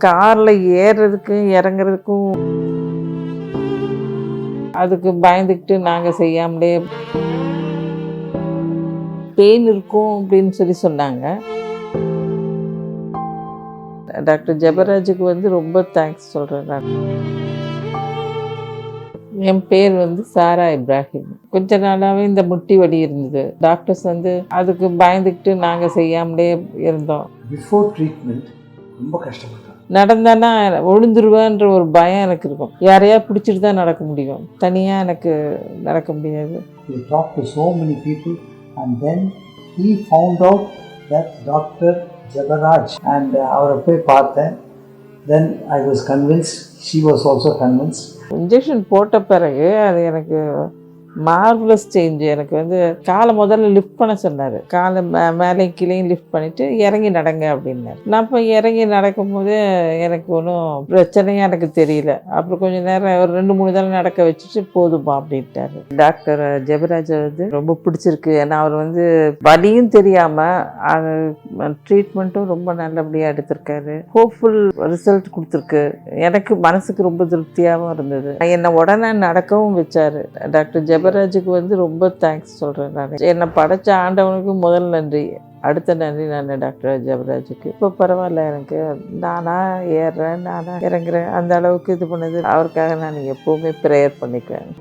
காரில் ஏறுறதுக்கும் இறங்குறதுக்கும் அதுக்கு பயந்துக்கிட்டு நாங்கள் செய்யாமலே பெயின் இருக்கும் அப்படின்னு சொன்னாங்க. டாக்டர் ஜெபராஜுக்கு ரொம்ப தேங்க்ஸ் சொல்கிறேன் நான். என் பேர் சாரா இப்ராஹிம். கொஞ்ச நாளாகவே இந்த முட்டி வலி இருந்தது. டாக்டர்ஸ் அதுக்கு பயந்துக்கிட்டு நாங்கள் செய்யாமலே இருந்தோம். பிஃபோர் ட்ரீட்மெண்ட் ரொம்ப கஷ்டப்பட்டேன். நடந்தானா விழுந்துருவேன்ற ஒரு பயம் எனக்கு இருக்கும். யாரையா பிடிச்சிட்டு தான் நடக்க முடியும், தனியாக எனக்கு நடக்க முடியாது. He talked to so many people and then he found out that Dr. Jabaraj and அவரை போய் பார்த்தேன். Then I was convinced, she was also convinced. Injection போட்ட பிறகு அது எனக்கு மார்வலஸ் சேஞ்ச். எனக்கு காலை முதல்ல லிஃப்ட் பண்ண சொன்னார். காலை மேலே கீழேயும் லிஃப்ட் பண்ணிவிட்டு இறங்கி நடங்க அப்படின்னாரு. நான் இப்போ இறங்கி நடக்கும்போது எனக்கு ஒன்றும் பிரச்சனையாக எனக்கு தெரியல. அப்புறம் கொஞ்சம் நேரம் ஒரு 2-3 தடவை நடக்க வச்சுட்டு போதுமா அப்படின்ட்டாரு. டாக்டர் ஜெபராஜ் ரொம்ப பிடிச்சிருக்கு. ஏன்னா அவர் வலியும் தெரியாமல் ட்ரீட்மெண்ட்டும் ரொம்ப நல்லபடியாக எடுத்திருக்காரு. ஹோப்ஃபுல் ரிசல்ட் கொடுத்துருக்கு. எனக்கு மனசுக்கு ரொம்ப திருப்தியாகவும் இருந்தது. என்னை உடனே நடக்கவும் வச்சார். டாக்டர் ஜெபராஜுக்கு ரொம்ப தேங்க்ஸ் சொல்கிறேன் நான். என்னை படைச்ச ஆண்டவனுக்கு முதல் நன்றி, அடுத்த நன்றி நான் டாக்டர் ஜெபராஜுக்கு. இப்போ பரவாயில்ல, எனக்கு நானாக ஏறுறேன், நானாக இறங்குறேன். அந்த அளவுக்கு இது பண்ணது அவருக்காக நான் எப்போவுமே ப்ரேயர் பண்ணிக்குவேன்.